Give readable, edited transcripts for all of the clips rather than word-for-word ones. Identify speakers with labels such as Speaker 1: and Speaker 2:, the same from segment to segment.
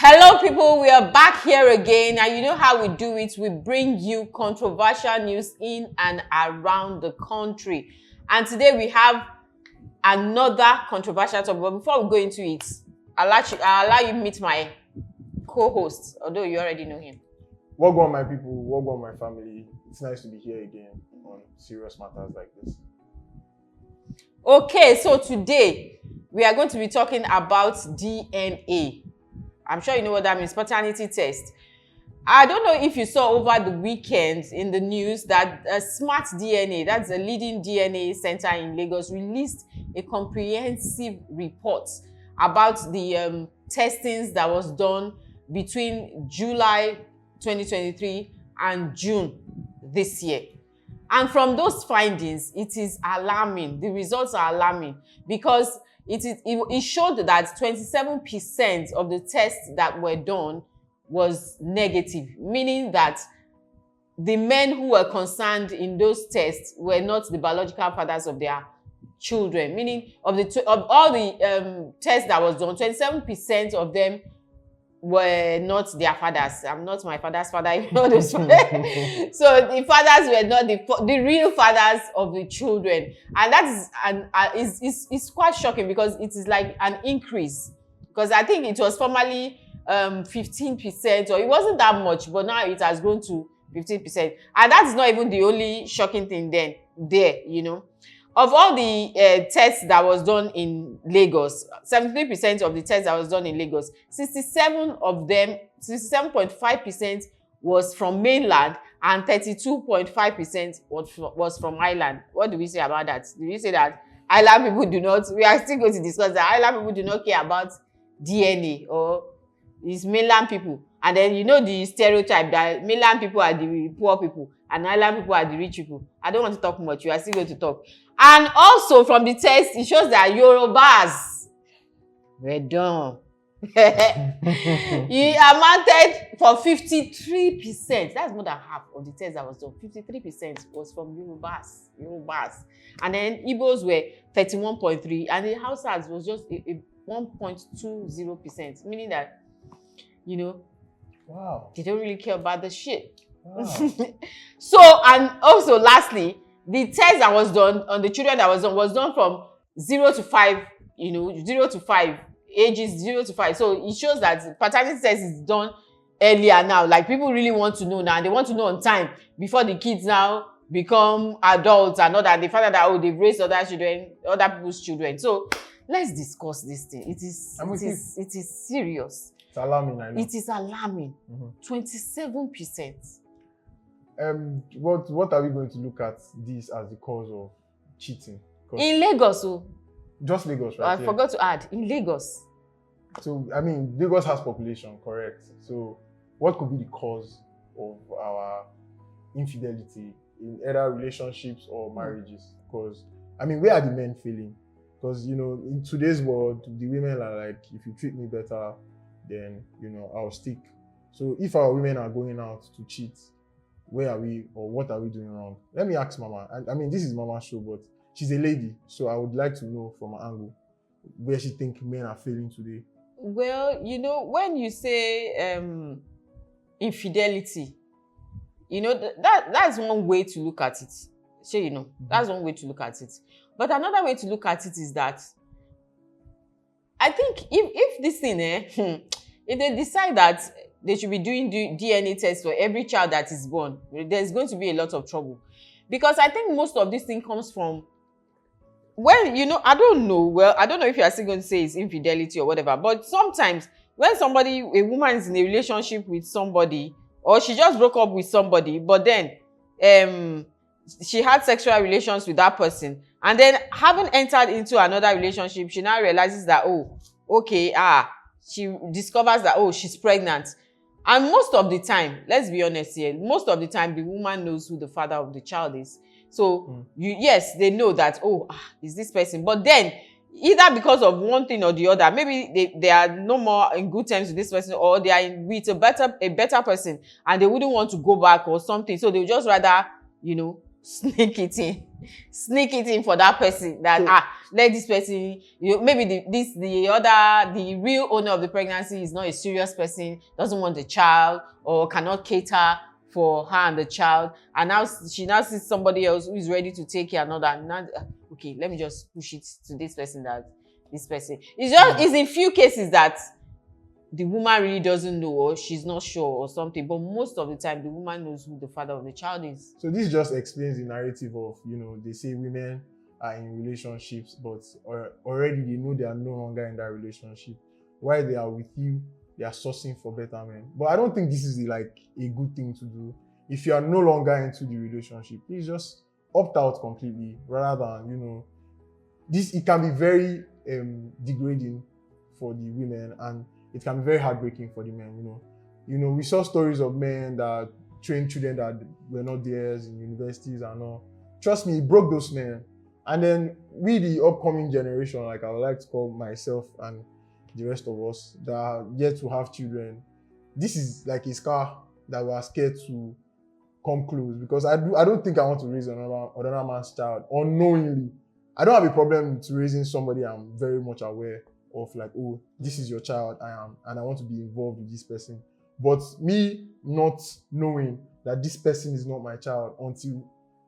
Speaker 1: Hello people, we are back here again, and you know how we do it. We bring you controversial news in and around the country. And today we have another controversial topic. But before we go into it, I'll allow you meet my co-host, although you already know him.
Speaker 2: Welcome my people, welcome my family. It's nice to be here again on serious matters like this.
Speaker 1: Okay, so today we are going to be talking about DNA. I'm sure you know what that means, paternity test. I don't know if you saw over the weekend in the news that Smart DNA, that's a leading DNA center in Lagos, released a comprehensive report about the testings that was done between July 2023 and June this year. And from those findings, it is alarming. The results are alarming because it showed that 27% of the tests that were done was negative, meaning that the men who were concerned in those tests were not the biological fathers of their children. Meaning of all the tests that was done, 27% of them were not their fathers. I'm not my father's father, you know this. So the fathers were not the real fathers of the children, and that is quite shocking because it is like an increase. Because I think it was formerly 15%, or it wasn't that much, but now it has grown to 15%, and that is not even the only shocking thing. You know. Of all the tests that was done in Lagos, 73% of the tests that was done in Lagos, 67.5% was from mainland, and 32.5% was from island. What do we say about that? Do we say that island people do not? We are still going to discuss that island people do not care about DNA, or it's mainland people. And then you know the stereotype that mainland people are the poor people and island people are the rich people. I don't want to talk much. You are still going to talk. And also from the test, it shows that Yorubas were done. He amounted for 53%. That's more than half of the test that was done. 53% was from Yorubas. And then Igbos were 31.3%, and the Hausas was just a 1.20%, meaning that, you know,
Speaker 2: Wow.
Speaker 1: They don't really care about the shit.
Speaker 2: Wow.
Speaker 1: So, and also lastly, the test that was done on the children that was done from 0 to 5, you know, 0 to 5, ages 0 to 5. So it shows that paternity test is done earlier now. Like, people really want to know now. They want to know on time before the kids now become adults and all that. They find out that, oh, they've raised other children, other people's children. So let's discuss this thing. It is serious.
Speaker 2: It's alarming, I know.
Speaker 1: It is alarming. 27%.
Speaker 2: What are we going to look at this as the cause of cheating?
Speaker 1: In Lagos,
Speaker 2: just Lagos, right?
Speaker 1: I forgot to add, in Lagos.
Speaker 2: So, I mean, Lagos has population, correct? So, what could be the cause of our infidelity in either relationships or marriages? Because, I mean, where are the men failing? Because, you know, in today's world, the women are like, if you treat me better, then, you know, I'll stick. So if our women are going out to cheat, where are we, or what are we doing wrong? Let me ask Mama. I mean, this is Mama's show, but she's a lady, so I would like to know from her angle where she thinks men are failing today.
Speaker 1: Well, you know, when you say infidelity, you know, that's one way to look at it. So, you know, that's one way to look at it. But another way to look at it is that I think if this thing, if they decide that they should be doing DNA tests for every child that is born, there's going to be a lot of trouble. Because I think most of this thing comes from, well, you know, I don't know if you are still going to say it's infidelity or whatever, but sometimes when a woman is in a relationship with somebody, or she just broke up with somebody, but then she had sexual relations with that person, and then having entered into another relationship, she now realizes that, oh, okay, she discovers that, oh, she's pregnant. And most of the time, let's be honest here, most of the time the woman knows who the father of the child is. So yes, they know that, oh, is this person. But then either because of one thing or the other, maybe they are no more in good terms with this person, or they are with a better person, and they wouldn't want to go back or something. So they would just rather, you know, sneak it in. sneak it in for that person that
Speaker 2: So-
Speaker 1: let this person, maybe the real owner of the pregnancy is not a serious person, doesn't want the child or cannot cater for her and the child, and now she now sees somebody else who is ready to take care and all that. Now, okay, let me just push it to this person, that this person. It's in few cases that the woman really doesn't know or she's not sure or something, but most of the time the woman knows who the father of the child is.
Speaker 2: So this just explains the narrative of, they say women are in relationships, but already they know they are no longer in that relationship. While they are with you, they are sourcing for better men. But I don't think this is like a good thing to do. If you are no longer into the relationship, please just opt out completely, rather than, it can be very degrading for the women, and it can be very heartbreaking for the men. We saw stories of men that trained children that were not theirs in universities and all. Trust me, it broke those men. And then we, the upcoming generation, like I would like to call myself and the rest of us that are yet to have children, this is like a scar that we are scared to come close, because I don't think I want to raise another man's child unknowingly. I don't have a problem with raising somebody I'm very much aware of, like, oh, this is your child, and I want to be involved with this person. But me not knowing that this person is not my child until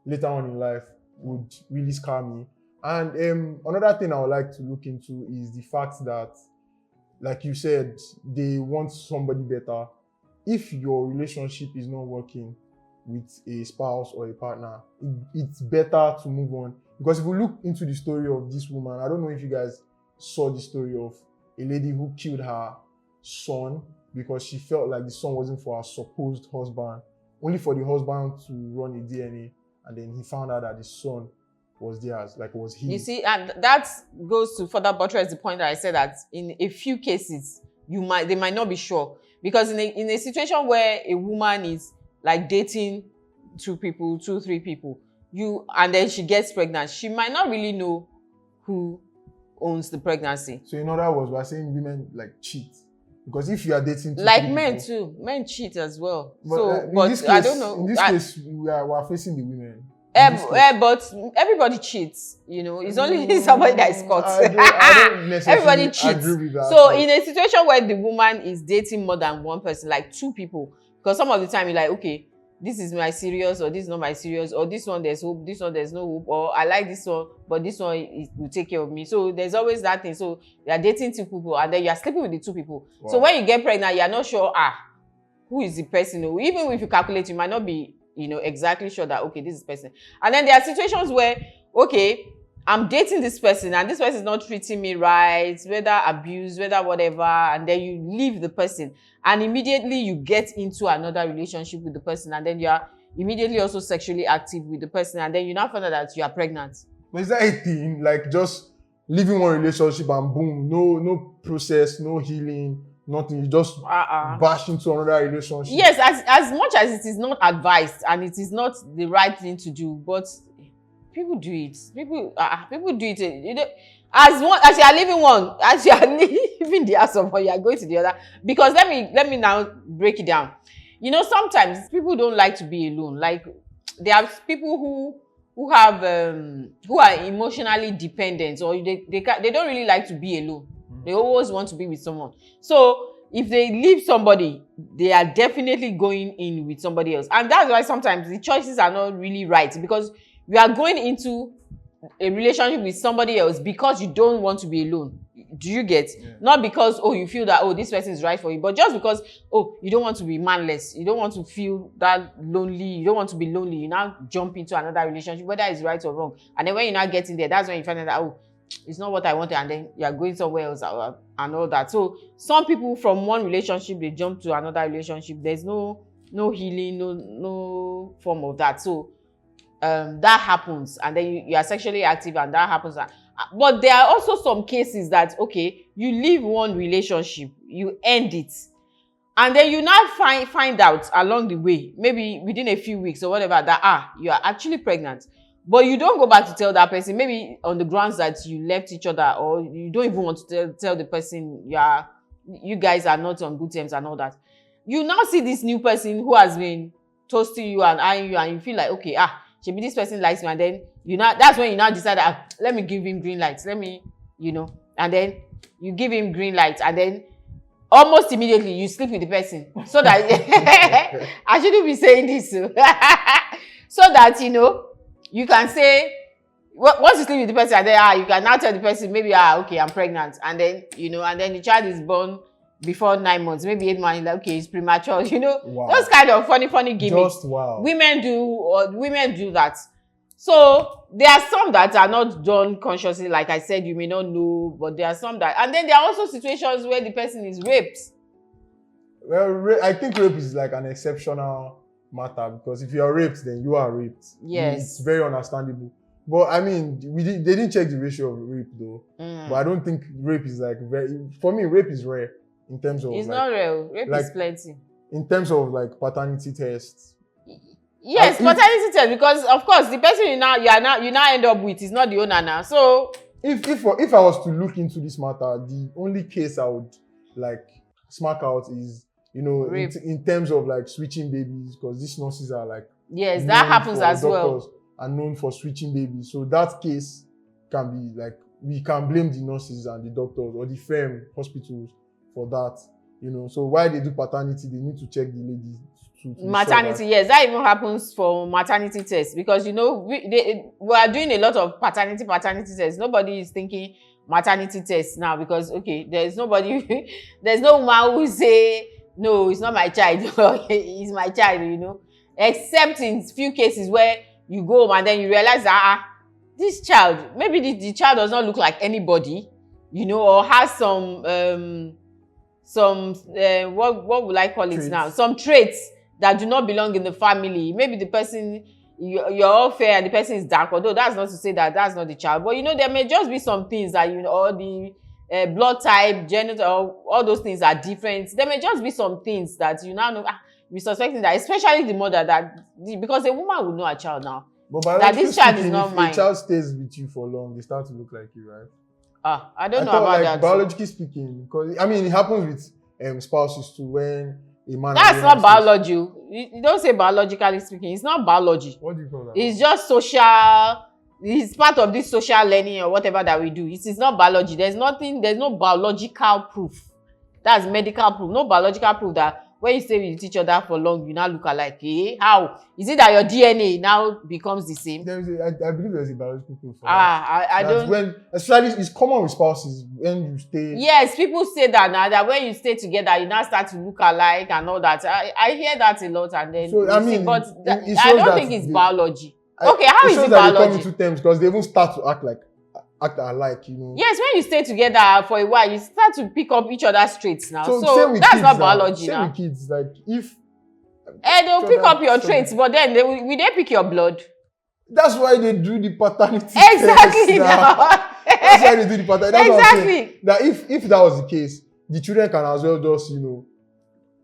Speaker 2: later on in life would really scar me. And another thing I would like to look into is the fact that, like you said, they want somebody better. If your relationship is not working with a spouse or a partner, it's better to move on. Because if we look into the story of this woman, I don't know if you guys saw the story of a lady who killed her son because she felt like the son wasn't for her supposed husband, only for the husband to run a DNA, and then he found out that the son was theirs, like it was his.
Speaker 1: You see, and that goes to further buttress the point that I said, that in a few cases they might not be sure, because in a situation where a woman is like dating two, three people, and then she gets pregnant, she might not really know who owns the pregnancy.
Speaker 2: So in other words, we're saying women like cheat, because if you are dating two,
Speaker 1: like men too, men cheat as well.
Speaker 2: But,
Speaker 1: But
Speaker 2: case,
Speaker 1: I don't know.
Speaker 2: In this case, we are facing the women.
Speaker 1: But everybody cheats, It's only somebody that is caught.
Speaker 2: I don't necessarily
Speaker 1: Everybody cheats.
Speaker 2: agree with that.
Speaker 1: So in a situation where the woman is dating more than one person, like two people, because some of the time you're like, okay, this is my serious, or this is not my serious, or this one there's hope, this one there's no hope, or I like this one, but this one will take care of me. So there's always that thing. So you're dating two people, and then you're sleeping with the two people. Wow. So when you get pregnant, you're not sure, who is the person? Even if you calculate, you might not be, exactly sure that, okay, this is the person. And then there are situations where, okay, I'm dating this person and this person is not treating me right, whether abuse, whether whatever, and then you leave the person and immediately you get into another relationship with the person, and then you are immediately also sexually active with the person, and then you now find out that you are pregnant.
Speaker 2: But is that a thing? Like just leaving one relationship and boom, no process, no healing, nothing, you just bash into another relationship?
Speaker 1: Yes, as much as it is not advised and it is not the right thing to do, but people do it. People do it. As you are leaving one, as you are leaving the house of one, you are going to the other. Because let me now break it down. Sometimes people don't like to be alone. Like there are people who are emotionally dependent, or they don't really like to be alone. They always want to be with someone. So if they leave somebody, they are definitely going in with somebody else. And that's why sometimes the choices are not really right, because you are going into a relationship with somebody else because you don't want to be alone. Do you get? Yeah. Not because, you feel that, this person is right for you, but just because, you don't want to be manless. You don't want to feel that lonely. You don't want to be lonely. You now jump into another relationship, whether it's right or wrong. And then when you now get in there, that's when you find out that, it's not what I wanted, and then you are going somewhere else and all that. So some people from one relationship, they jump to another relationship. There's no healing, no form of that. So that happens, and then you are sexually active, and that happens. But there are also some cases that, okay, you leave one relationship, you end it, and then you now find out along the way, maybe within a few weeks or whatever, that you are actually pregnant. But you don't go back to tell that person, maybe on the grounds that you left each other, or you don't even want to tell the person you guys are not on good terms and all that. You now see this new person who has been toasting you and eyeing you, and you feel like, okay, maybe this person likes me, and then that's when you now decide that let me give him green light, let me, and then you give him green light, and then almost immediately you sleep with the person, so that I shouldn't be saying this, so that you can say, once you sleep with the person, and then you can now tell the person, maybe okay, I'm pregnant, and then and then the child is born before 9 months, maybe 8 months, like, okay, it's premature,
Speaker 2: Wow.
Speaker 1: Those kind of funny gimmicks.
Speaker 2: Just wow.
Speaker 1: Women do that. So there are some that are not done consciously, like I said, you may not know, but there are some that, and then there are also situations where the person is raped.
Speaker 2: Well, I think rape is like an exceptional matter, because if you are raped, then you are raped.
Speaker 1: Yes.
Speaker 2: It's very understandable. But I mean, they didn't check the ratio of rape though. But I don't think rape is like for me, rape is rare in terms of.
Speaker 1: It's not real. Rape is plenty.
Speaker 2: In terms of like paternity tests.
Speaker 1: Yes, paternity test, because of course the person you now end up with is not the owner now. So
Speaker 2: if I was to look into this matter, the only case I would like smack out is in terms of like switching babies, because these nurses are like,
Speaker 1: yes, that happens as well.
Speaker 2: Are known for switching babies. So that case can be like, we can blame the nurses and the doctors or the firm hospitals for that. So while they do paternity, they need to check the ladies to
Speaker 1: maternity. Yes, that even happens for maternity tests, because we are doing a lot of paternity tests. Nobody is thinking maternity tests now, because okay, there's no woman who say no, it's not my child, it's my child, except in few cases where you go home and then you realize that this child, maybe the child does not look like anybody, or has some what would I call it now? Some traits that do not belong in the family. Maybe the person, you're all fair and the person is dark, although that's not to say that that's not the child. But there may just be some things that or the blood type, genital, all those things are different. There may just be some things that you now know. We're suspecting that, especially the mother, because a woman would know a child now.
Speaker 2: But
Speaker 1: that this child is not mine.
Speaker 2: If a child stays with you for long, they start to look like you, right?
Speaker 1: I don't know about that.
Speaker 2: Biologically speaking, because I mean, it happens with spouses too. When a man.
Speaker 1: That's not biology. You don't say biologically speaking. It's not biology.
Speaker 2: What do you call that?
Speaker 1: It's just social. It's part of this social learning or whatever that we do. It is not biology. There's no biological proof. That's medical proof. No biological proof that when you stay with each other for long, you now look alike. How is it that your DNA now becomes the same?
Speaker 2: I believe there's a biological proof for
Speaker 1: that. I don't.
Speaker 2: Especially it's common with spouses when you stay.
Speaker 1: Yes, people say that now, that when you stay together, you now start to look alike and all that. I hear that a lot, and then
Speaker 2: so I mean,
Speaker 1: but I don't think it's biology. Okay, how is it biology?
Speaker 2: They come into terms because they even start to act alike,
Speaker 1: Yes, when you stay together for a while, you start to pick up each other's traits now. So that's
Speaker 2: kids,
Speaker 1: not biology
Speaker 2: same
Speaker 1: now.
Speaker 2: With kids, like if
Speaker 1: they'll pick up your traits, but then will they pick your blood?
Speaker 2: That's why they do the paternity
Speaker 1: exactly
Speaker 2: test now. That's why they do the paternity. That's
Speaker 1: exactly.
Speaker 2: That if that was the case, the children can as well just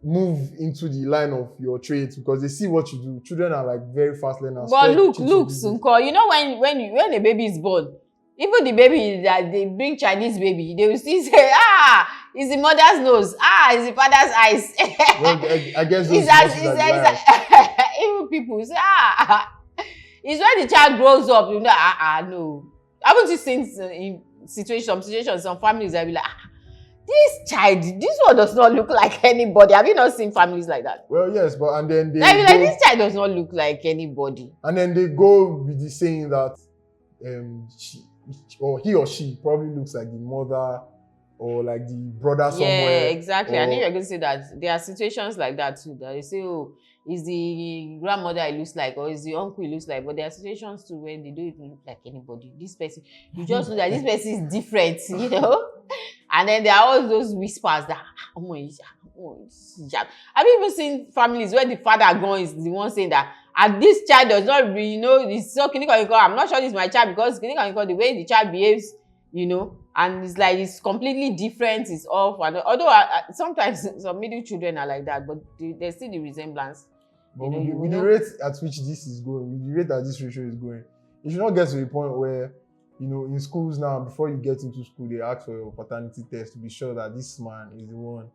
Speaker 2: move into the line of your traits, because they see what you do. Children are like very fast learners.
Speaker 1: But look, Sunko, when a baby is born, even the baby that they bring Chinese baby, they will still say, it's the mother's nose, it's the father's eyes.
Speaker 2: Well, I guess
Speaker 1: even people say, it's when the child grows up, no. Haven't you seen in some situations, some families that be like, this one does not look like anybody. Have you not seen families like that?
Speaker 2: Well, yes, but and then
Speaker 1: this child does not look like anybody.
Speaker 2: And then they go with the saying that he or she probably looks like the mother or like the brother somewhere.
Speaker 1: Yeah, exactly. I knew you were going to say that. There are situations like that too, that you say, is the grandmother it looks like, or is the uncle it looks like? But there are situations too when they don't even look like anybody. This person, you just know that this person is different, And then there are all those whispers that, have you even seen families where the father gone is the one saying that, and this child does not, it's so clinical. I'm not sure this is my child, because clinical, the way the child behaves, and it's like it's completely different. It's off. And although sometimes some middle children are like that, but there's still the resemblance.
Speaker 2: But with the rate at which this is going, with the rate that this ratio is going, it should not get to a point where, in schools now, before you get into school, they ask for your paternity test to be sure that this man is the one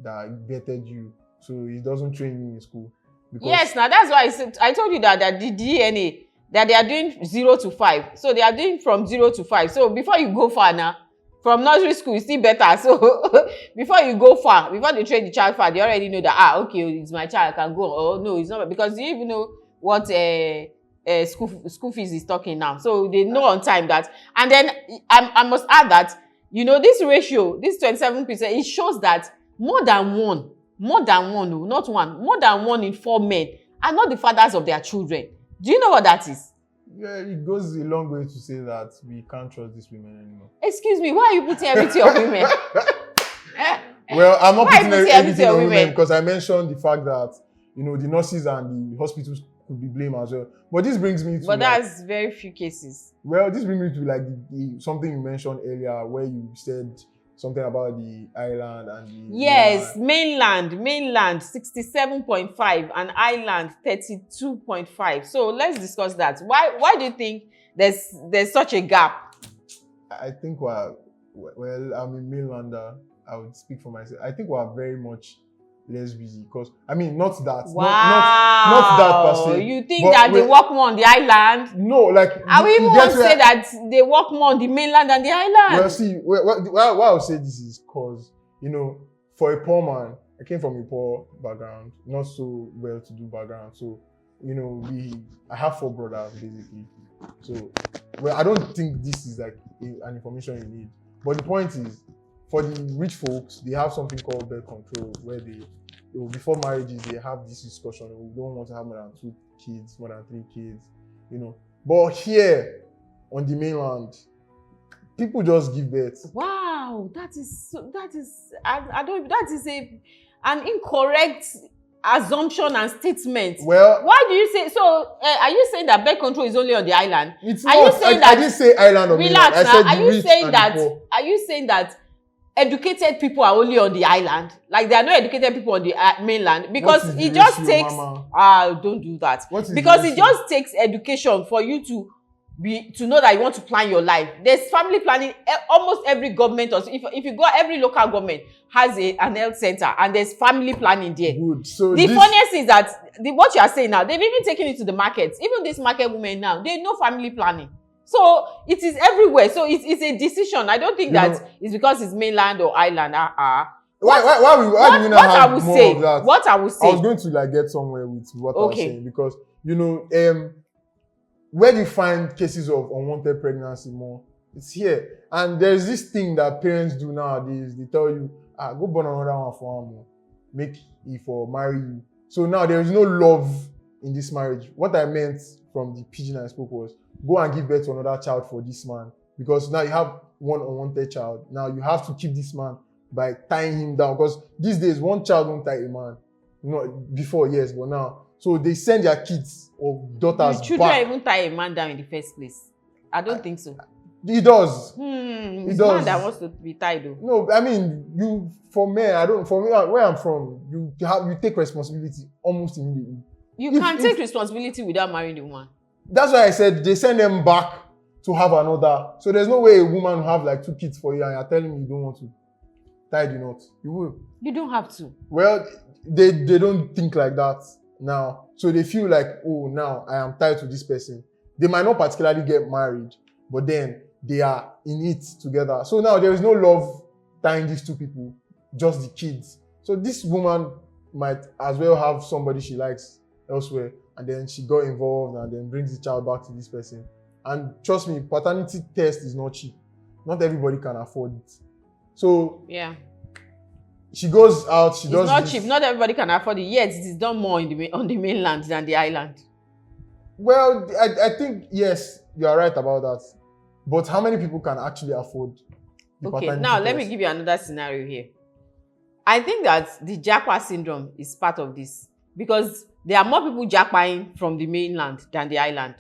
Speaker 2: that vetted you, so he doesn't train you in school.
Speaker 1: Yes, now that's why I told you that the DNA, that they are doing 0 to 5. So they are doing from 0 to 5. So before you go far now, from nursery school, it's still better. So before you go far, before they train the child far, they already know that, okay, it's my child, I can go. Oh, no, it's not. Because you even know what school fees is talking now. So they know on time that. And then I must add that, this ratio, this 27%, it shows that more than one, no, not one, more than 1 in 4 men are not the fathers of their children. Do you know what that is?
Speaker 2: Yeah, it goes a long way to say that we can't trust these women anymore.
Speaker 1: Excuse me, why are you putting everything on women?
Speaker 2: Well, I'm not putting everything on
Speaker 1: women?
Speaker 2: Women because I mentioned the fact that, the nurses and the hospitals could be blamed as well. But this brings me to...
Speaker 1: But that's very few cases.
Speaker 2: Well, this brings me to like something you mentioned earlier where you said something about the island and the...
Speaker 1: Yes, mainland 67.5 and island 32.5. So let's discuss that. Why do you think there's such a gap?
Speaker 2: I think I'm a mainlander. I would speak for myself. I think we're very much less busy because not that.
Speaker 1: Wow.
Speaker 2: Not that per se.
Speaker 1: You think that they work more on the island?
Speaker 2: No, like
Speaker 1: I will even want to say that they work more on the mainland than the island.
Speaker 2: Well, see, why I'll say this is because for a poor man, I came from a poor background, not so well-to-do background. So I have 4 brothers basically. So I don't think this is like an information you need. But the point is, for the rich folks, they have something called birth control, where they before marriages they have this discussion. We don't want to have more than 2 kids, more than 3 kids, But here on the mainland, people just give birth.
Speaker 1: Wow, an incorrect assumption and statement.
Speaker 2: Well,
Speaker 1: why do you say so? Are you saying that birth control is only on the island?
Speaker 2: It's
Speaker 1: are
Speaker 2: not.
Speaker 1: You saying that,
Speaker 2: I didn't say island or
Speaker 1: relax
Speaker 2: mainland.
Speaker 1: now.
Speaker 2: I said the rich and the poor.
Speaker 1: Are you saying that educated people are only on the island? Like there are no educated people on the mainland? Because it just takes don't do that. Because it just takes education for you to know that you want to plan your life. There's family planning. Almost every government, or if you go, every local government has an health center, and there's family planning there.
Speaker 2: Good. So
Speaker 1: the funniest is that what you are saying now, they've even taken it to the markets. Even these market women now, they know family planning. So it is everywhere. So it's a decision. I don't think it's because it's mainland or island.
Speaker 2: Why do you not have more of that?
Speaker 1: What I would say.
Speaker 2: I was going to get somewhere with what I was saying because where do you find cases of unwanted pregnancy more? It's here. And there's this thing that parents do nowadays. They tell you, go born another one for him, make it for marry you. So now there is no love in this marriage. What I meant from the pidgin I spoke was, go and give birth to another child for this man. Because now you have one unwanted child. Now you have to keep this man by tying him down. Because these days, one child won't tie a man. Before, yes, but now. So they send their kids or daughters back.
Speaker 1: Children even tie a man down in the first place. I don't think so.
Speaker 2: It does.
Speaker 1: It's man that wants to be tied though.
Speaker 2: No, for me, where I'm from, you take responsibility almost immediately.
Speaker 1: You can take responsibility without marrying the woman.
Speaker 2: That's why I said they send them back to have another. So there's no way a woman will have like 2 kids for you and you're telling me you don't want to tie the knot. You will.
Speaker 1: You don't have to.
Speaker 2: Well, they don't think like that now. So they feel like, oh, now I am tied to this person. They might not particularly get married, but then they are in it together. So now there is no love tying these 2 people, just the kids. So this woman might as well have somebody she likes elsewhere, and then she got involved and then brings the child back to this person. And trust me, paternity test is not cheap. Not everybody can afford it. So
Speaker 1: yeah,
Speaker 2: she goes out, does
Speaker 1: it's not cheap. Not everybody can afford it. Yet it is done more on the mainland than the island.
Speaker 2: Well, I think, yes, you are right about that. But how many people can actually afford the paternity test?
Speaker 1: Now let me give you another scenario here. I think that the Japa syndrome is part of this because there are more people Japaing from the mainland than the island.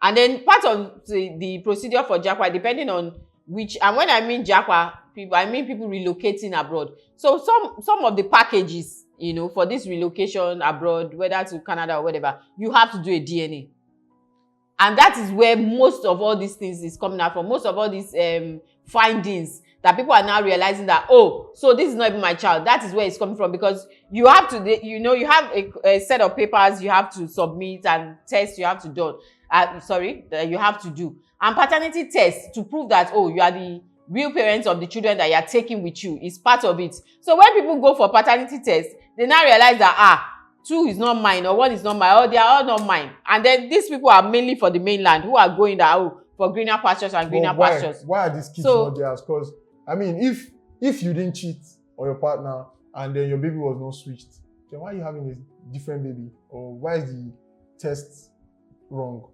Speaker 1: And then part of the procedure for Japa, depending on which, and when I mean Japa people, I mean people relocating abroad. So some of the packages, for this relocation abroad, whether to Canada or whatever, you have to do a DNA. And that is where most of all these things is coming out from. Most of all these findings that people are now realizing that, oh, so this is not even my child. That is where it's coming from, because you have to, you have a set of papers you have to submit and tests you have to do. that you have to do, and paternity test to prove that, oh, you are the real parents of the children that you are taking with you is part of it. So when people go for paternity test, they now realize that, two is not mine, or one is not mine, or they are all not mine. And then these people are mainly for the mainland, who are going that, for greener pastures and greener pastures.
Speaker 2: Why are these kids not theirs? Because, I mean, if you didn't cheat on your partner and then your baby was not switched, then why are you having a different baby? Or why is the test wrong?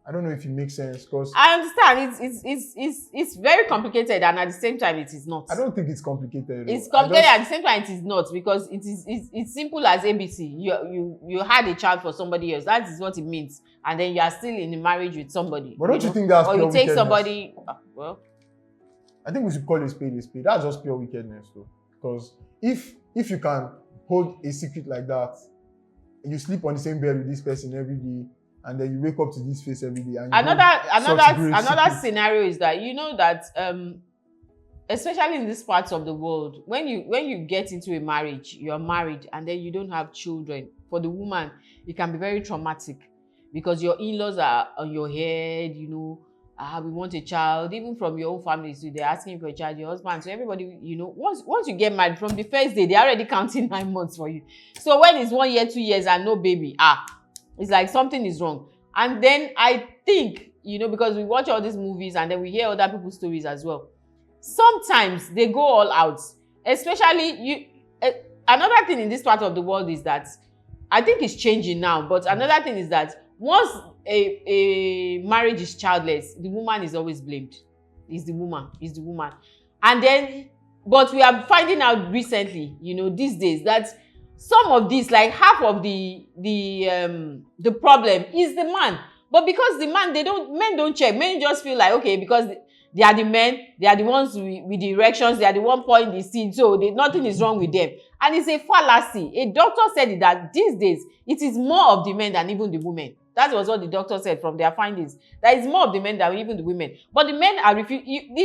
Speaker 2: I don't know if it makes sense, because
Speaker 1: I understand it's very complicated, and at the same time it is not.
Speaker 2: I don't think it's complicated.
Speaker 1: It's complicated at the same time it is not, because it's simple as ABC. You had a child for somebody else. That is what it means. And then you are still in a marriage with somebody.
Speaker 2: But don't you think that's pure wickedness? Or you take somebody,
Speaker 1: well,
Speaker 2: I think we should call it spade a spade. That's just pure wickedness, though. Because if you can hold a secret like that, and you sleep on the same bed with this person every day, and then you wake up to this face every day. And
Speaker 1: another scenario is that that especially in these parts of the world, when you get into a marriage, you're married, and then you don't have children. For the woman, it can be very traumatic, because your in-laws are on your head. We want a child. Even from your own family, so they're asking for a child. Your husband, so everybody, once you get married, from the first day, they're already counting 9 months for you. So when it's 1 year, 2 years, and no baby, it's like something is wrong. And then I think, because we watch all these movies and then we hear other people's stories as well, sometimes they go all out. Especially, another thing in this part of the world is that, I think it's changing now, but another thing is that once a marriage is childless, the woman is always blamed. It's the woman. And then, but we are finding out recently, these days, that some of this, like half of the problem is the man. But because the man, men don't check. Men just feel like, okay, because they are the men, they are the ones with the erections, they are the one pouring the seed, so nothing is wrong with them. And it's a fallacy. A doctor said that these days, it is more of the men than even the women. That was what the doctor said from their findings. That is more of the men than even the women. But the men are refusing.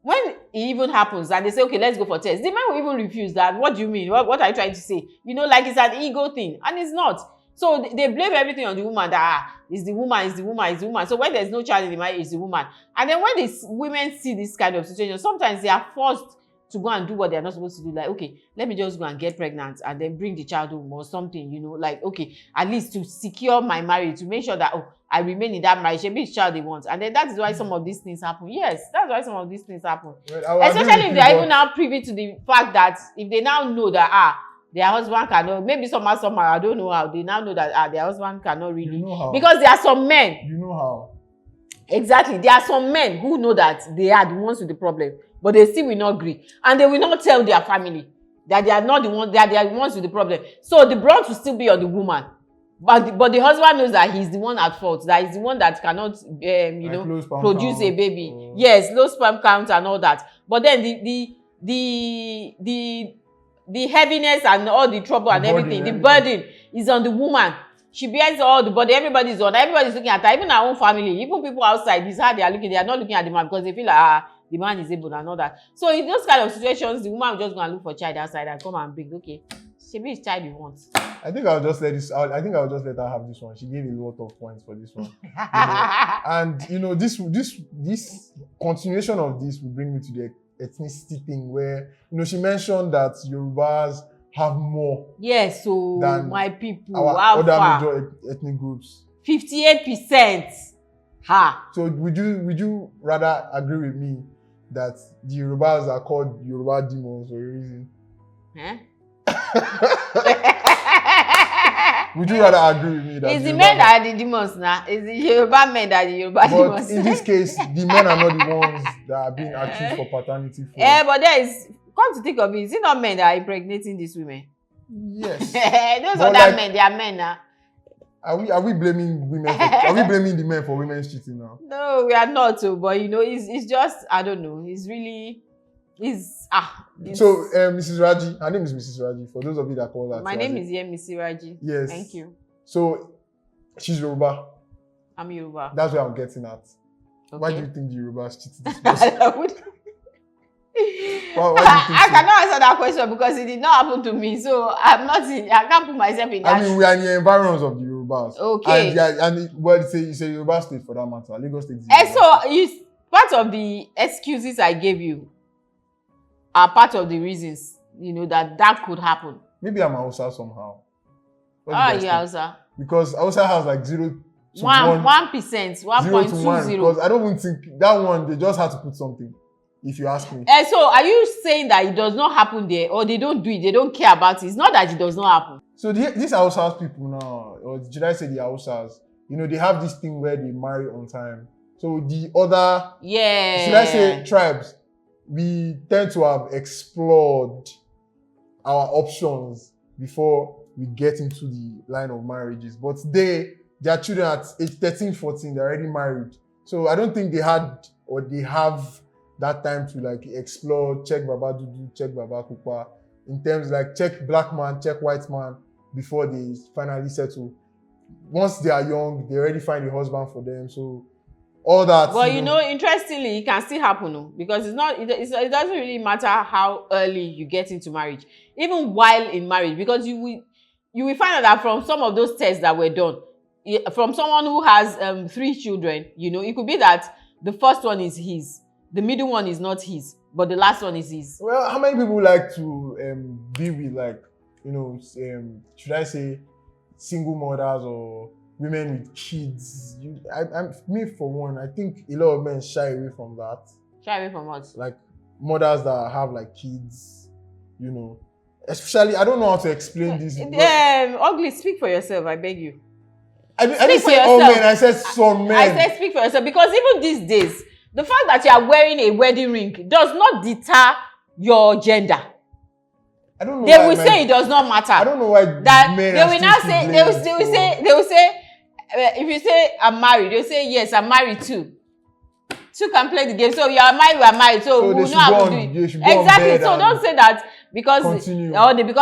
Speaker 1: When it even happens and they say, okay, let's go for tests, the men will even refuse that. What do you mean? What are you trying to say? Like it's an ego thing. And it's not. So they blame everything on the woman, that it's the woman. So when there's no child in the marriage, it's the woman. And then when these women see this kind of situation, sometimes they are forced to go and do what they're not supposed to do. Like, okay, let me just go and get pregnant and then bring the child home or something, like, okay, at least to secure my marriage, to make sure that, I remain in that marriage, maybe it's child they want. And then that is why some of these things happen. Yes, that's why some of these things happen. Well, especially if they're even now privy to the fact that if they now know that, their husband cannot, maybe somehow, I don't know how, they now know that their husband cannot really.
Speaker 2: You know how.
Speaker 1: Because there are some men.
Speaker 2: You know how.
Speaker 1: Exactly. There are some men who know that they are the ones with the problem, but they still will not agree. And they will not tell their family that they are not the ones, that they are the ones with the problem. So the brunt will still be on the woman. But the husband knows that he's the one at fault, that he's the one that cannot, produce a baby. Yes, low sperm count and all that. But then the heaviness and all the trouble and everything, the burden is on the woman. She bears all the body. Everybody's looking at her, even her own family, even people outside. This is how they are looking. They are not looking at the man because they feel like the man is able and all that. So in those kind of situations, the woman will just go and look for child outside and come and bring. Okay, maybe it's child you want.
Speaker 2: I think I'll just let her have this one. She gave a lot of points for this one. And this continuation of this will bring me to the ethnicity thing where she mentioned that Yorubas have more.
Speaker 1: Yes, so than my people,
Speaker 2: our other major ethnic groups.
Speaker 1: 58%.
Speaker 2: So would you rather agree with me that the Yorubas are called Yoruba demons for a reason? Would you rather agree with me that
Speaker 1: it's the men that are the demons now? It's the Yoruba men that are the Yoruba demons.
Speaker 2: But in this case, the men are not the ones that are being accused for paternity.
Speaker 1: But there is, come to think of it, is it not men that are impregnating these women?
Speaker 2: Yes.
Speaker 1: Those other men, they are men now.
Speaker 2: Are we blaming women? Are we blaming the men for women's cheating now?
Speaker 1: No, we are not. But it's just, I don't know. It's really. So
Speaker 2: Mrs. Raji, her name is Mrs. Raji. For those of you that call her,
Speaker 1: my name is Mrs. Raji.
Speaker 2: Yes,
Speaker 1: thank you.
Speaker 2: So she's Yoruba.
Speaker 1: I'm Yoruba.
Speaker 2: That's where I'm getting at. Okay. Why do you think the Yorubas cheated this person?
Speaker 1: I cannot answer that question because it did not happen to me. So I can't put myself in that.
Speaker 2: I mean, we are in the environs of the Yorubas. Yorubas.
Speaker 1: Okay.
Speaker 2: Well, it's a Yoruba state for that matter. Lagos State is a
Speaker 1: And
Speaker 2: Yoruba state.
Speaker 1: so part of the excuses I gave you are part of the reasons, that could happen.
Speaker 2: Maybe I'm Hausa somehow. What do you guys think?
Speaker 1: Hausa.
Speaker 2: Because Hausa has like 0 to
Speaker 1: 1%,
Speaker 2: 0 to 1.
Speaker 1: 1.20.
Speaker 2: Because I don't even think that one, they just had to put something, if you ask me.
Speaker 1: And so are you saying that it does not happen there, or they don't do it, they don't care about it? It's not that it does not happen.
Speaker 2: So these Hausas people now, or should I say the Hausas, they have this thing where they marry on time. So the other, should I say tribes, we tend to have explored our options before we get into the line of marriages. But their children at age 13, 14, they're already married. So I don't think they had or they have that time to like explore, check Baba Dudu, check Baba Kupa, in terms like check black man, check white man before they finally settle. Once they are young, they already find a husband for them. So all that.
Speaker 1: But interestingly, it can still happen, because it doesn't really matter how early you get into marriage, even while in marriage, because you will find out that from some of those tests that were done, from someone who has 3 children, it could be that the first one is his, the middle one is not his, but the last one is his.
Speaker 2: Well, how many people like to be with should I say single mothers or women with kids? Me for one, I think a lot of men shy away from that.
Speaker 1: Shy away from what?
Speaker 2: Like mothers that have like kids, Especially, I don't know how to explain this.
Speaker 1: Ugly, speak for yourself, I beg you.
Speaker 2: I didn't say all men, I said some men.
Speaker 1: I said speak for yourself, because even these days, the fact that you are wearing a wedding ring does not deter your gender.
Speaker 2: I don't know.
Speaker 1: They will say it does not matter.
Speaker 2: I don't know why
Speaker 1: that
Speaker 2: men
Speaker 1: they will now say they will say if you say I'm married, they'll say yes, I'm married too. Two can play the game. So you are married, we are married. So we know how to do it. Exactly. So don't say that because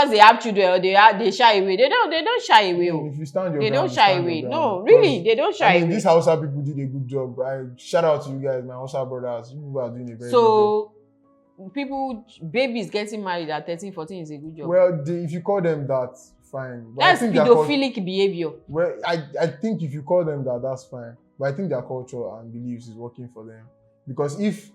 Speaker 1: they have children or they shy away. They don't shy away.
Speaker 2: If you stand your
Speaker 1: they
Speaker 2: ground,
Speaker 1: don't shy away. No, really, they don't shy away.
Speaker 2: These Hausa people did a good job. Shout out to you guys, my Hausa brothers. You are doing a very good job.
Speaker 1: Babies getting married at 13, 14 is a good job.
Speaker 2: Well, if you call them that, fine. But
Speaker 1: that's pedophilic behavior.
Speaker 2: Well, I think if you call them that, that's fine. But I think their culture and beliefs is working for them. Because if,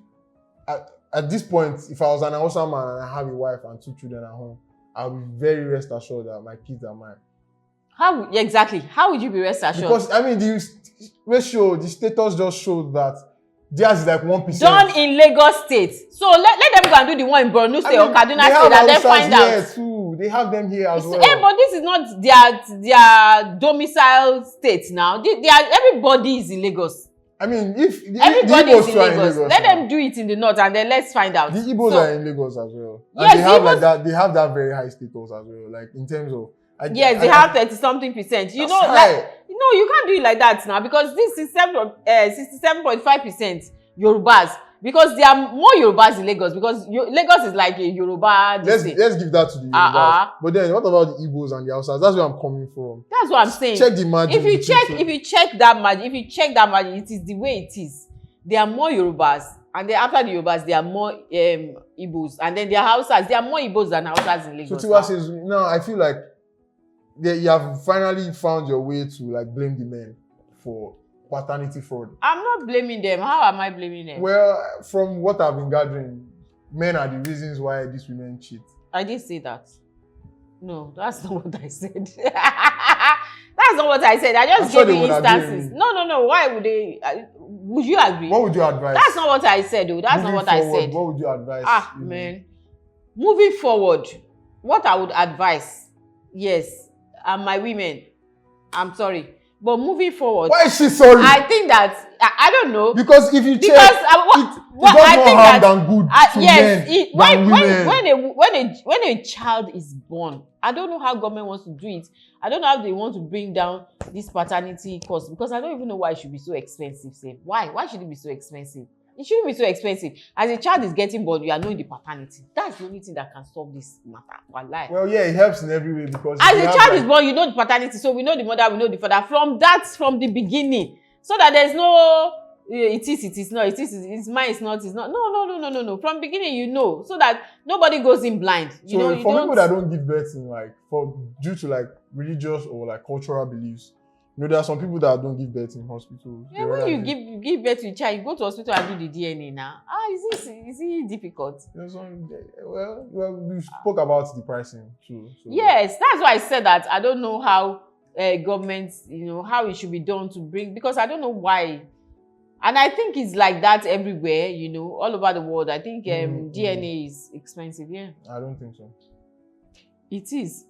Speaker 2: at this point, if I was an Hausa man and I have a wife and 2 children at home, I'll be very rest assured that my kids are mine.
Speaker 1: Exactly. How would you be rest assured?
Speaker 2: Because, the status just showed that theirs is like 1%.
Speaker 1: Done in Lagos State. So let them go and do the one in Borno State or Kaduna State and then find out.
Speaker 2: Too. They have them here as well.
Speaker 1: But this is not their domicile state now. Everybody is in Lagos.
Speaker 2: If
Speaker 1: everybody
Speaker 2: the
Speaker 1: is in Lagos, let them do it in the north and then let's find out.
Speaker 2: The Igbos are in Lagos as well.
Speaker 1: Yes,
Speaker 2: they have that very high status as well. Like in terms of
Speaker 1: they have 30-something%. You can't do it like that now, because this is 67.5% Yorubas, because there are more Yorubas in Lagos, because Lagos is like a Yoruba.
Speaker 2: Let's give that to the Yorubas. But then what about the Igbos and the Hausas? That's where I'm coming from.
Speaker 1: That's what I'm saying.
Speaker 2: Check the margin.
Speaker 1: If you check that margin, it is the way it is. There are more Yorubas, and then after the Yorubas, there are more Igbos, and then there are Hausas. There are more Igbos than Hausas in Lagos.
Speaker 2: So Tiwa says, now I feel like you have finally found your way to like blame the men for paternity fraud. I'm
Speaker 1: not blaming them. How am I blaming them?
Speaker 2: Well, from what I've been gathering, men are the reasons why these women cheat.
Speaker 1: I didn't say that. No, that's not what I said. That's not what I said. I just gave you instances. No. Why would they? Would you agree?
Speaker 2: What would you advise?
Speaker 1: That's not what I said, though. That's not what I said.
Speaker 2: What would you advise?
Speaker 1: Man. Moving forward, what I would advise, yes, and my women, I'm sorry, but moving forward,
Speaker 2: why is she sorry?
Speaker 1: I think that I don't know,
Speaker 2: because if you check, it does more harm than good to men.
Speaker 1: When a child is born, I don't know how government wants to do it. I don't know how they want to bring down this paternity cost, because I don't even know why it should be so expensive. Why should it be so expensive? It shouldn't be so expensive. As a child is getting born, you are knowing the paternity. That's the only thing that can solve this matter.
Speaker 2: Well, yeah, it helps in every way, because
Speaker 1: as a child is born, you know the paternity, so we know the mother, we know the father from the beginning, so that there's no it is not, it's mine, it's not. No. From beginning, you know, so that nobody goes in blind. You know,
Speaker 2: for people that don't give birth in due to religious or cultural beliefs, there are some people that don't give birth in hospitals.
Speaker 1: Yeah, when you give birth to a child, you go to hospital and do the DNA now. Is it difficult?
Speaker 2: Well, we spoke about the pricing too. So.
Speaker 1: Yes, that's why I said that. I don't know how government, how it should be done to bring, because I don't know why. And I think it's like that everywhere, all over the world. I think DNA is expensive, yeah.
Speaker 2: I don't think so.
Speaker 1: It is.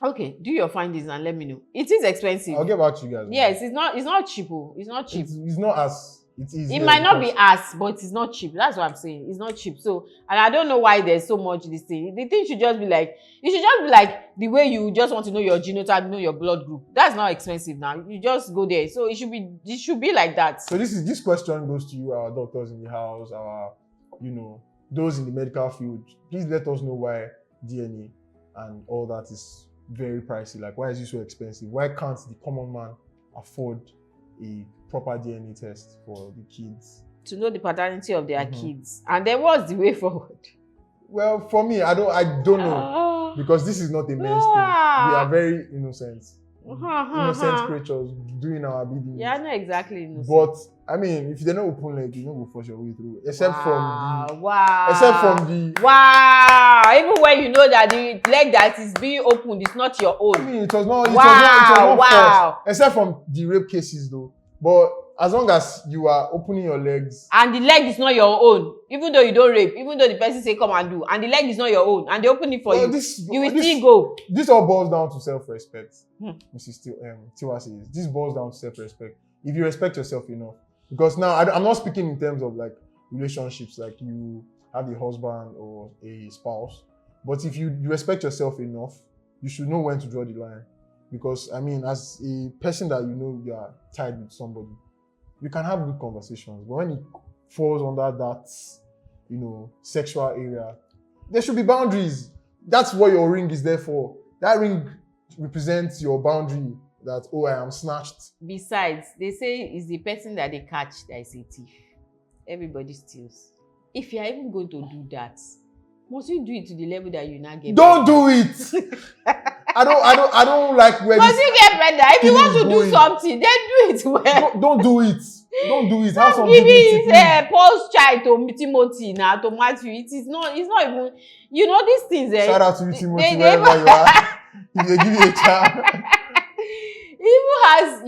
Speaker 1: Okay, do your findings and let me know. It is expensive.
Speaker 2: I'll get back to you guys.
Speaker 1: Yes, it's not cheap. It's not cheap.
Speaker 2: It's not as it is.
Speaker 1: It might not be as, but it's not cheap. That's what I'm saying. It's not cheap. So, and I don't know why there's so much this thing. The thing should just be like, it should just be like the way you just want to know your genotype, know your blood group. That's not expensive now. You just go there. So it should be like that.
Speaker 2: So this question goes to you, our doctors in the house, our those in the medical field. Please let us know why DNA and all that is very pricey. Like, why is it so expensive? Why can't the common man afford a proper DNA test for the kids?
Speaker 1: To know the paternity of their kids. And then what's the way forward?
Speaker 2: Well, for me, I don't know. Because this is not a men's thing. We are very innocent. Innocent creatures doing our bidding.
Speaker 1: Yeah, not exactly innocent.
Speaker 2: But I mean, if they're not open leg, you don't go force your way through. Except from the
Speaker 1: even when you know that the leg that is being opened is not your own.
Speaker 2: I mean, it was not forced. Except from the rape cases though. But as long as you are opening your legs
Speaker 1: and the leg is not your own, even though you don't rape, even though the person say come and do, and the leg is not your own, and they open it for you, you will still go.
Speaker 2: This all boils down to self-respect. Mrs. Tiwa says this boils down to self-respect. If you respect yourself enough, because now I'm not speaking in terms of like relationships, like you have a husband or a spouse, but if you respect yourself enough, you should know when to draw the line. Because I mean, as a person that you are tied with somebody, you can have good conversations, but when it falls under that, sexual area, there should be boundaries. That's what your ring is there for. That ring represents your boundary that, I am snatched.
Speaker 1: Besides, they say it's the person that they catch that is a thief. Everybody steals. If you are even going to do that, must you do it to the level that you now get?
Speaker 2: Don't do it. I don't like where.
Speaker 1: Must you get better? If you want to do something, then do it well.
Speaker 2: Don't do it. Don't do it. Have some
Speaker 1: dignity. Paul's child to Timothy now to Matthew. It's not even. These things.
Speaker 2: Shout out to Timothy wherever you are. If they give you a child.
Speaker 1: It even has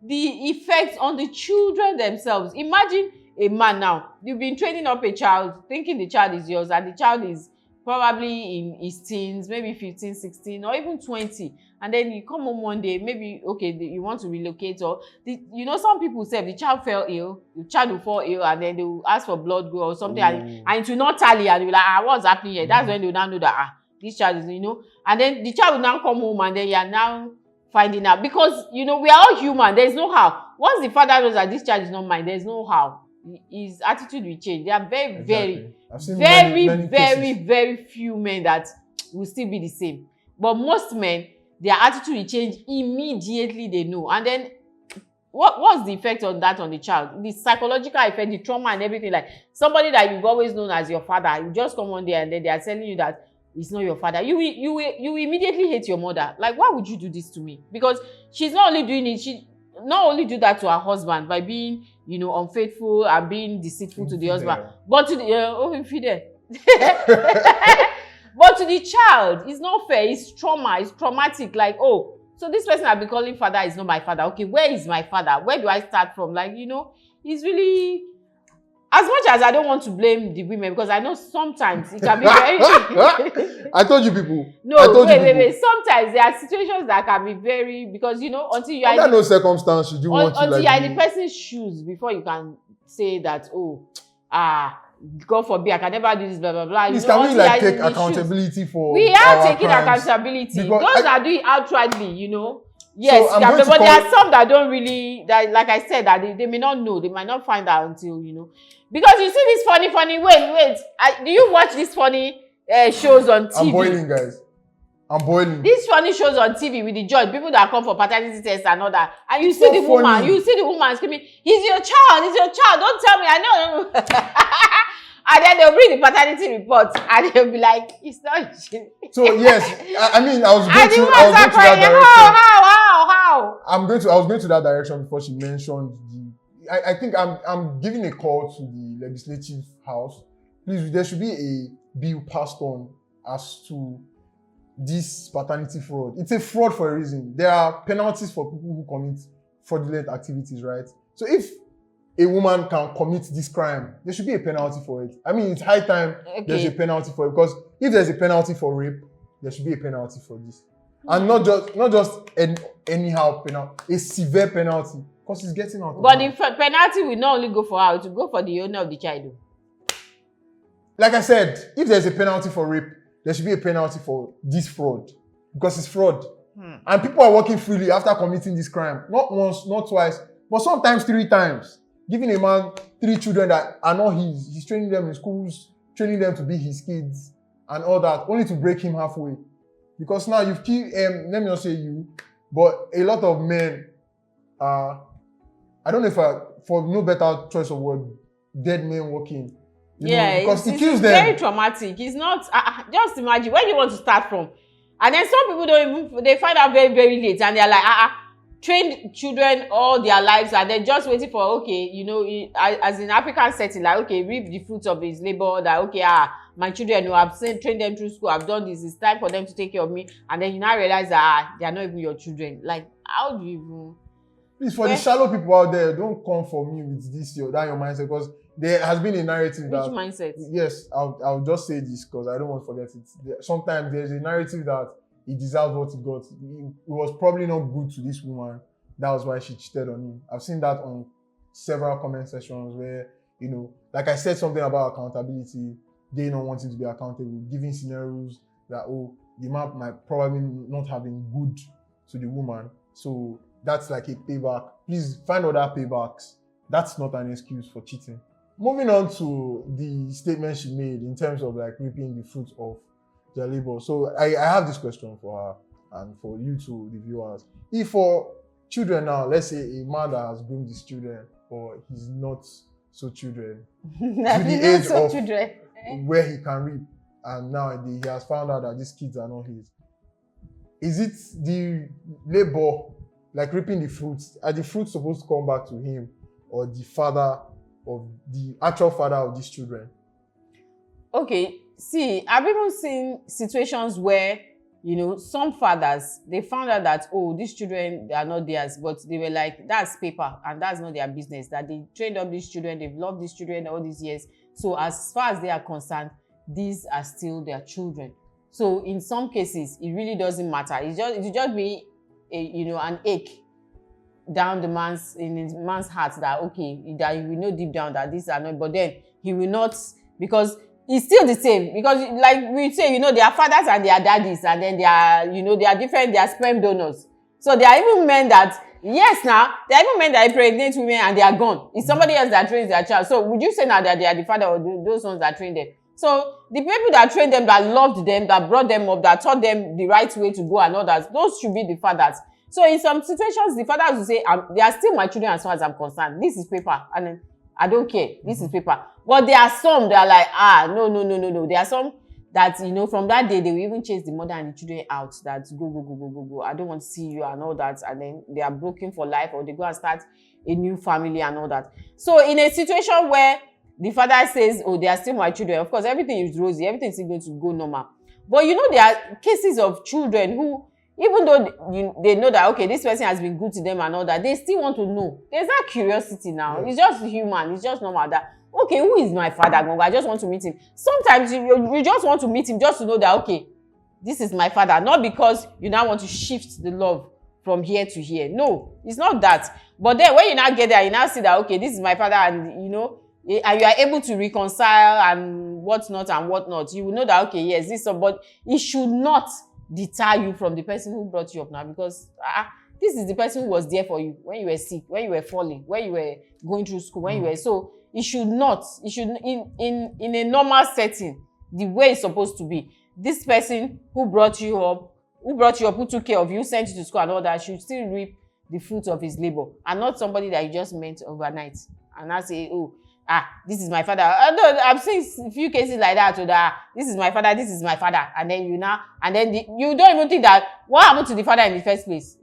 Speaker 1: the effects on the children themselves. Imagine a man now. You've been training up a child, thinking the child is yours, and the child is probably in his teens, maybe 15, 16, or even 20. And then you come home one day, maybe, you want to relocate, or, some people say the child fell ill, the child will fall ill, and then they will ask for blood group or something, and it will not tally, and they'll be like, what's happening here? That's when they will now know that, this child is, and then the child will now come home, and then you are now finding out. Because, we are all human. There's no how. Once the father knows that this child is not mine, there's no how. His attitude will change. There are very few men that will still be the same. But most men, their attitude will change immediately they know. And then what's the effect on that on the child? The psychological effect, the trauma and everything. Like somebody that you've always known as your father, you just come one day and then they are telling you that it's not your father. You immediately hate your mother. Like, why would you do this to me? Because she's not only doing it, she not only do that to her husband by being, unfaithful and being deceitful to the husband, but to the infidel. But to the child, it's not fair. It's trauma. It's traumatic. Like, so this person I've been calling father is not my father. Okay, where is my father? Where do I start from? Like, it's really. As much as I don't want to blame the women, because I know sometimes it can be very.
Speaker 2: I told you people.
Speaker 1: No, wait. Sometimes there are situations that can be very, because until you are.
Speaker 2: Under no circumstance should you want to
Speaker 1: until you are in the person's shoes before you can say that God forbid I can never do this, blah blah blah.
Speaker 2: Please, can we take accountability for?
Speaker 1: We are taking accountability. Those are doing it outrightly, Yes, so but there are some that don't really, that, like I said, that they may not know, they might not find out until, Because you see this funny, wait, do you watch these funny shows on TV?
Speaker 2: I'm boiling, guys. I'm boiling.
Speaker 1: These funny shows on TV with the judge, people that come for paternity tests and all that, and you see the woman screaming, he's your child, don't tell me, I know. And then they'll bring the paternity report and they'll be like, it's not.
Speaker 2: So yes, I mean, I was going to that direction.
Speaker 1: How? How?
Speaker 2: I was going to that direction before she mentioned I think I'm giving a call to the legislative house. Please, there should be a bill passed on as to this paternity fraud. It's a fraud for a reason. There are penalties for people who commit fraudulent activities, right? So if a woman can commit this crime, there should be a penalty for it. I mean, it's high time there's a penalty for it, because if there's a penalty for rape, there should be a penalty for this. And not just anyhow penalty, a severe penalty, because he's getting out.
Speaker 1: But the penalty will not only go for her, it will go for the owner of the child.
Speaker 2: Like I said, if there's a penalty for rape, there should be a penalty for this fraud, because it's fraud. And people are working freely after committing this crime. Not once, not twice, but sometimes 3 times. Giving a man 3 children that are not his. He's training them in schools, training them to be his kids and all that, only to break him halfway. Because now you've killed, let me not say you, but a lot of men are, I don't know if for no better choice of word, dead men walking. You know, because it kills them.
Speaker 1: It's very traumatic. It's not, just imagine, where do you want to start from? And then some people don't even, they find out very, very late, and they're like, trained children all their lives, and they're just waiting for, okay, you know, as in African setting, like, okay, reap the fruits of his labor, that, okay, my children, you know, I've trained them through school, I've done this, it's time for them to take care of me, and then you now realize that, they are not even your children. Like, how do you even...
Speaker 2: Please, for the shallow people out there, don't come for me with this, your mindset, because there has been a narrative that...
Speaker 1: Which mindset?
Speaker 2: Yes, I'll just say this, because I don't want to forget it. Sometimes there's a narrative that he deserves what he got. It was probably not good to this woman. That was why she cheated on him. I've seen that on several comment sections where, you know, like I said something about accountability, they not wanting to be accountable, giving scenarios that, oh, the man might probably not have been good to the woman. So that's like a payback. Please find other paybacks. That's not an excuse for cheating. Moving on to the statement she made in terms of like reaping the fruits of their labor. So I have this question for her and for you two, the viewers. If for children now, let's say a man that has groomed his children, or he's not so children, to the age of children, where he can reap, and now he has found out that these kids are not his. Is it the labor, like reaping the fruits, are the fruits supposed to come back to him, or the father of the actual father of these children?
Speaker 1: Okay, see, I've even seen situations where, you know, some fathers, they found out that, oh, these children, they are not theirs, but they were like, that's paper, and that's not their business, that they trained up these children, they've loved these children all these years. So as far as they are concerned, these are still their children. So in some cases, it really doesn't matter. It will just be, an ache down in his man's heart that, okay, that he will know deep down that these are not, but then he will not, because it's still the same, because like we say, you know, they are fathers and they are daddies, and then they are, you know, they are different, they are sperm donors. So there are even men that, yes, now, there are even men that impregnate women and they are gone. It's somebody else that trains their child. So would you say now that they are the father, or those ones that train them? So the people that trained them, that loved them, that brought them up, that taught them the right way to go and all that, those should be the fathers. So in some situations, the fathers will say, they are still my children as far as I'm concerned. This is paper. And then, I don't care. This is paper. But there are some that are like, no. There are some that, you know, from that day, they will even chase the mother and the children out. That go. I don't want to see you and all that. And then they are broken for life, or they go and start a new family and all that. So in a situation where the father says, oh, they are still my children, of course, everything is rosy. Everything is going to go normal. But, you know, there are cases of children who, even though they know that, okay, this person has been good to them and all that, they still want to know. There's that curiosity now. Yes. It's just human. It's just normal that, okay, who is my father? I just want to meet him. Sometimes you just want to meet him just to know that, okay, this is my father. Not because you now want to shift the love from here to here. No, it's not that. But then when you now get there, you now see that, okay, this is my father, and, you know, and you are able to reconcile and whatnot, you will know that, okay, yes, this, but it should not deter you from the person who brought you up now, because this is the person who was there for you when you were sick, when you were falling, when you were going through school, when you were, so it should in a normal setting, the way it's supposed to be, this person who brought you up, who took care of you, sent you to school and all that, should still reap the fruits of his labor, and not somebody that you just met overnight and now say, oh, this is my father. I've seen a few cases like that, so that this is my father, and then you don't even think that what happened to the father in the first place.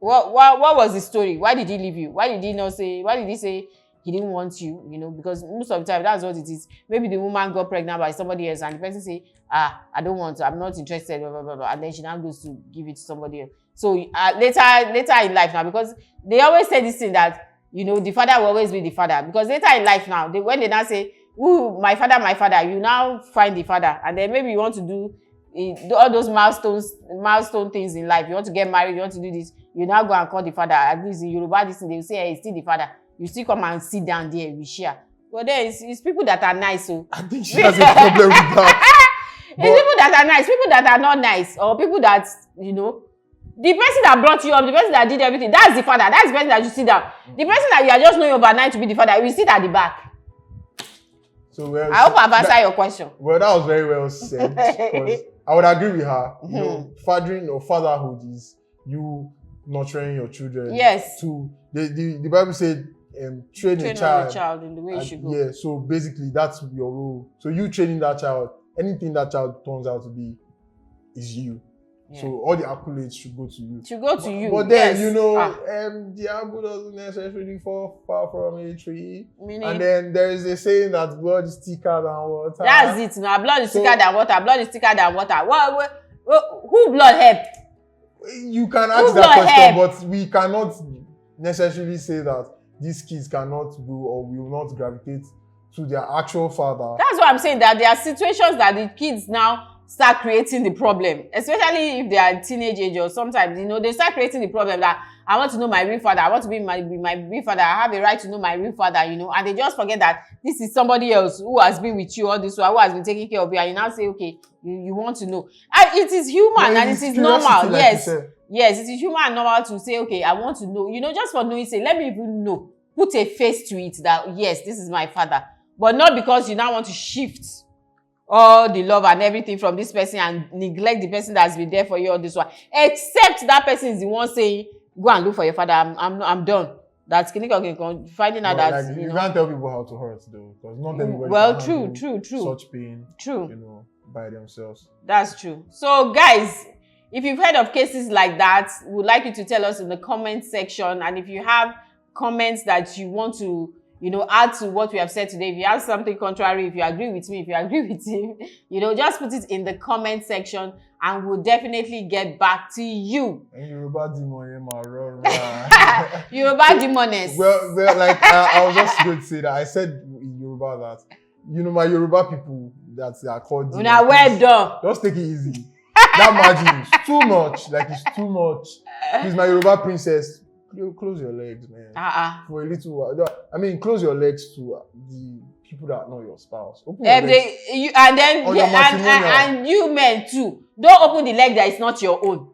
Speaker 1: What was the story? Why did he leave you? Why did he not say? Why did he say he didn't want you? You know, because most of the time that's what it is. Maybe the woman got pregnant by somebody else, and the person say, I don't want to. I'm not interested. Blah, blah, blah, blah. And then she now goes to give it to somebody else. So later in life now, because they always say this thing that, you know, the father will always be the father. Because later in life now, when they now say, ooh, my father, you now find the father. And then maybe you want to do all those milestone things in life. You want to get married, you want to do this. You now go and call the father. At least in Yoruba, this thing, they will say, hey, he's still the father. You still come and sit down there, we share. But then it's people that are nice. So
Speaker 2: I think she has a problem with that.
Speaker 1: It's people that are nice, people that are not nice, or people that, you know, the person that brought you up, the person that did everything, that's the father. That's the person that you sit down. The person that you are just knowing overnight to be the father, you will sit at the back.
Speaker 2: So
Speaker 1: I hope I've answered your question.
Speaker 2: Well, that was very well said. Because I would agree with her. You know, fathering or fatherhood is you nurturing your children.
Speaker 1: Yes.
Speaker 2: The Bible said, train a child
Speaker 1: in the way you should go.
Speaker 2: Yeah. So basically, that's your role. So you training that child, anything that child turns out to be, is you. Yeah. So all the accolades should go to you. But then, you know, the apple doesn't necessarily fall far from a tree. Meaning? And then there is a saying that blood is thicker than water.
Speaker 1: That's it. Now, blood is thicker than water. Blood is thicker than water. Who blood help?
Speaker 2: You can ask that question, but we cannot necessarily say that these kids cannot do or will not gravitate to their actual father. That's
Speaker 1: what I'm saying, that there are situations that the kids now start creating the problem, especially if they are teenage age, or sometimes, you know, they start creating the problem that I want to know my real father, I want to be my real father, I have a right to know my real father, you know, and they just forget that this is somebody else who has been with you all this while, who has been taking care of you, and you now say, okay, you want to know. And it is human, and it is normal. Like yes, it is human and normal to say, okay, I want to know, you know, just for knowing, say, let me even know, put a face to it that, yes, this is my father, but not because you now want to shift all the love and everything from this person and neglect the person that's been there for you all this one. Except that person is the one saying, go and look for your father. I'm done. That's clinical finding out that,
Speaker 2: like, you can't tell people how to hurt though, because not everybody
Speaker 1: true.
Speaker 2: Such pain, you know, by themselves.
Speaker 1: That's true. So guys, if you've heard of cases like that, we'd like you to tell us in the comment section. And if you have comments that you want to, you know, add to what we have said today, if you have something contrary, if you agree with me, if you agree with him, you know, just put it in the comment section and we'll definitely get back to you.
Speaker 2: Yoruba
Speaker 1: demoness.
Speaker 2: Well, like, I was just going to say that I said in Yoruba that, you know, my Yoruba people that are called
Speaker 1: Una well done.
Speaker 2: Just take it easy. That margin is too much. Like, it's too much. Please, my Yoruba princess, close your legs, man. For a little while. I mean, close your legs to the people that are not your spouse. Open your legs.
Speaker 1: And you men too. Don't open the leg that is not your own.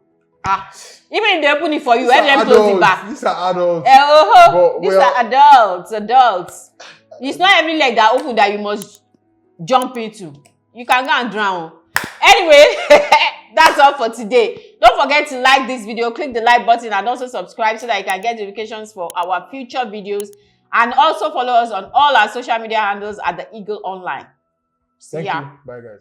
Speaker 1: Even if they open it for you, let them close it back.
Speaker 2: These are adults.
Speaker 1: These are adults. It's not every leg that open that you must jump into. You can go and drown. Anyway, that's all for today. Don't forget to like this video, click the like button, and also subscribe so that you can get notifications for our future videos. And also follow us on all our social media handles at The Eagle Online.
Speaker 2: Thank you. Bye, guys.